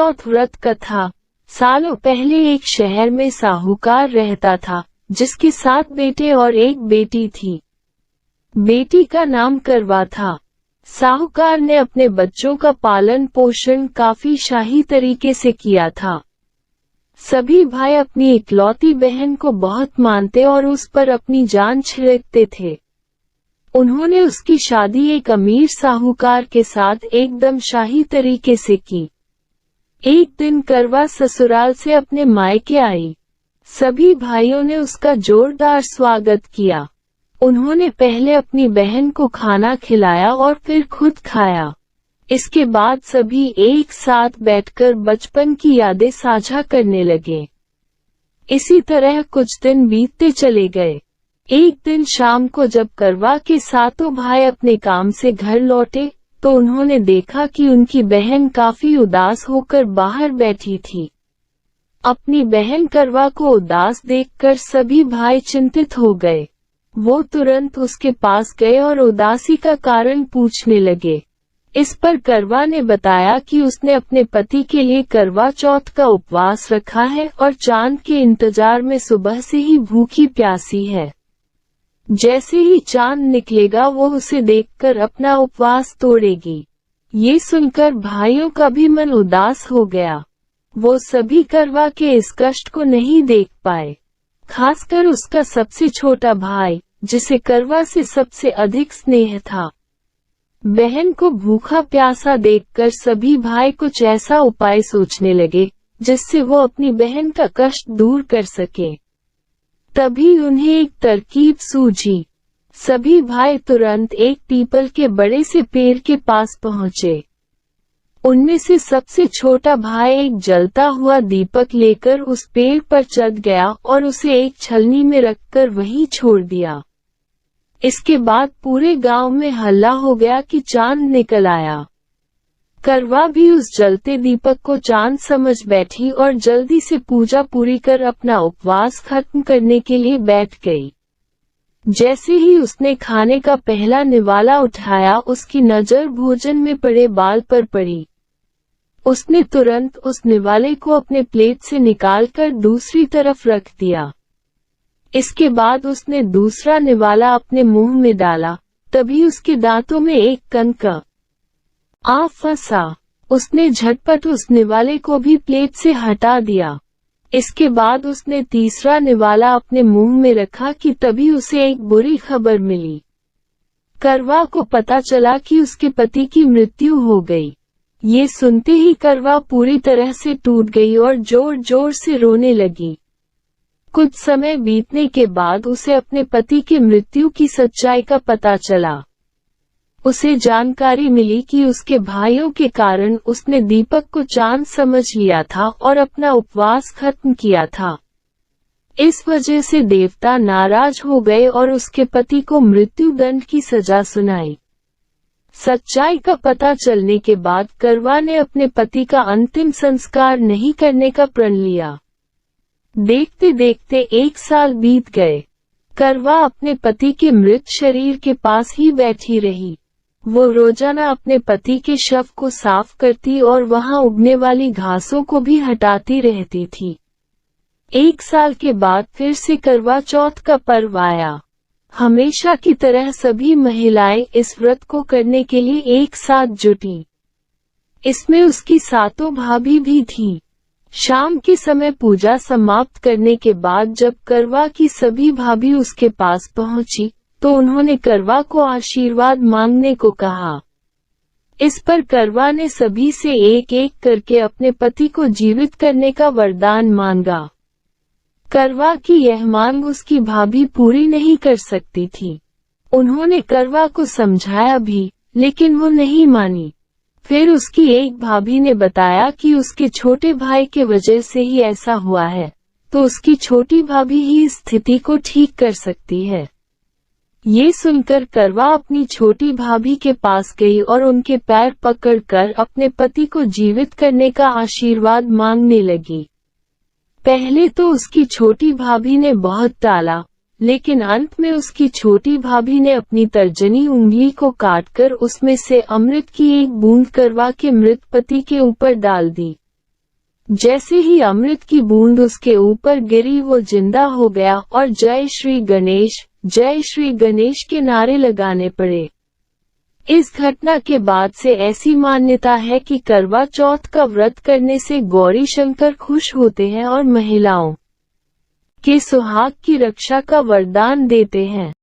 चौथ व्रत कथा। सालों पहले एक शहर में साहूकार रहता था, जिसके 7 बेटे और एक बेटी थी। बेटी का नाम करवा था। साहूकार ने अपने बच्चों का पालन पोषण काफी शाही तरीके से किया था। सभी भाई अपनी इकलौती बहन को बहुत मानते और उस पर अपनी जान छिड़कते थे। उन्होंने उसकी शादी एक अमीर साहूकार के साथ एकदम शाही तरीके से की। एक दिन करवा ससुराल से अपने मायके आई। सभी भाइयों ने उसका जोरदार स्वागत किया। उन्होंने पहले अपनी बहन को खाना खिलाया और फिर खुद खाया। इसके बाद सभी एक साथ बैठकर बचपन की यादें साझा करने लगे। इसी तरह कुछ दिन बीतते चले गए। एक दिन शाम को जब करवा के 7 भाई अपने काम से घर लौटे, तो उन्होंने देखा कि उनकी बहन काफी उदास होकर बाहर बैठी थी। अपनी बहन करवा को उदास देखकर सभी भाई चिंतित हो गए। वो तुरंत उसके पास गए और उदासी का कारण पूछने लगे। इस पर करवा ने बताया कि उसने अपने पति के लिए करवा चौथ का उपवास रखा है और चांद के इंतजार में सुबह से ही भूखी प्यासी है। जैसे ही चांद निकलेगा वो उसे देखकर अपना उपवास तोड़ेगी। ये सुनकर भाइयों का भी मन उदास हो गया। वो सभी करवा के इस कष्ट को नहीं देख पाए, खासकर उसका सबसे छोटा भाई, जिसे करवा से सबसे अधिक स्नेह था। बहन को भूखा प्यासा देखकर सभी भाई कुछ ऐसा उपाय सोचने लगे जिससे वो अपनी बहन का कष्ट दूर कर सके। तभी उन्हें एक तरकीब सूझी। सभी भाई तुरंत एक पीपल के बड़े से पेड़ के पास पहुंचे। उनमें से सबसे छोटा भाई एक जलता हुआ दीपक लेकर उस पेड़ पर चढ़ गया और उसे एक छलनी में रखकर वहीं छोड़ दिया। इसके बाद पूरे गांव में हल्ला हो गया कि चांद निकल आया। करवा भी उस जलते दीपक को चांद समझ बैठी और जल्दी से पूजा पूरी कर अपना उपवास खत्म करने के लिए बैठ गई। जैसे ही उसने खाने का पहला निवाला उठाया, उसकी नजर भोजन में पड़े बाल पर पड़ी। उसने तुरंत उस निवाले को अपने प्लेट से निकालकर दूसरी तरफ रख दिया। इसके बाद उसने दूसरा निवाला अपने मुंह में डाला। तभी उसके दांतों में एक कण आ फंसा। उसने झटपट उस निवाले को भी प्लेट से हटा दिया। इसके बाद उसने तीसरा निवाला अपने मुंह में रखा कि तभी उसे एक बुरी खबर मिली। करवा को पता चला कि उसके पति की मृत्यु हो गई। ये सुनते ही करवा पूरी तरह से टूट गई और जोर जोर से रोने लगी। कुछ समय बीतने के बाद उसे अपने पति की मृत्यु की सच्चाई का पता चला। उसे जानकारी मिली कि उसके भाइयों के कारण उसने दीपक को चांद समझ लिया था और अपना उपवास खत्म किया था। इस वजह से देवता नाराज हो गए और उसके पति को मृत्यु दंड की सजा सुनाई। सच्चाई का पता चलने के बाद करवा ने अपने पति का अंतिम संस्कार नहीं करने का प्रण लिया। देखते देखते 1 साल बीत गए। करवा अपने पति के मृत शरीर के पास ही बैठी रही। वो रोजाना अपने पति के शव को साफ करती और वहां उगने वाली घासों को भी हटाती रहती थी। 1 साल के बाद फिर से करवा चौथ का पर्व आया। हमेशा की तरह सभी महिलाएं इस व्रत को करने के लिए एक साथ जुटी। इसमें उसकी 7 भाभी भी थीं। शाम के समय पूजा समाप्त करने के बाद जब करवा की सभी भाभी उसके पास पहुंची, तो उन्होंने करवा को आशीर्वाद मांगने को कहा। इस पर करवा ने सभी से एक एक करके अपने पति को जीवित करने का वरदान मांगा। करवा की यह मांग उसकी भाभी पूरी नहीं कर सकती थी। उन्होंने करवा को समझाया भी, लेकिन वो नहीं मानी। फिर उसकी एक भाभी ने बताया कि उसके छोटे भाई के वजह से ही ऐसा हुआ है, तो उसकी छोटी भाभी ही इस स्थिति को ठीक कर सकती है। ये सुनकर करवा अपनी छोटी भाभी के पास गई और उनके पैर पकड़कर अपने पति को जीवित करने का आशीर्वाद मांगने लगी। पहले तो उसकी छोटी भाभी ने बहुत टाला, लेकिन अंत में उसकी छोटी भाभी ने अपनी तर्जनी उंगली को काटकर उसमें से अमृत की एक बूंद करवा के मृत पति के ऊपर डाल दी। जैसे ही अमृत की बूंद उसके ऊपर गिरी वो जिंदा हो गया और जय श्री गणेश के नारे लगाने पड़े। इस घटना के बाद से ऐसी मान्यता है कि करवा चौथ का व्रत करने से गौरी शंकर खुश होते हैं और महिलाओं के सुहाग की रक्षा का वरदान देते हैं।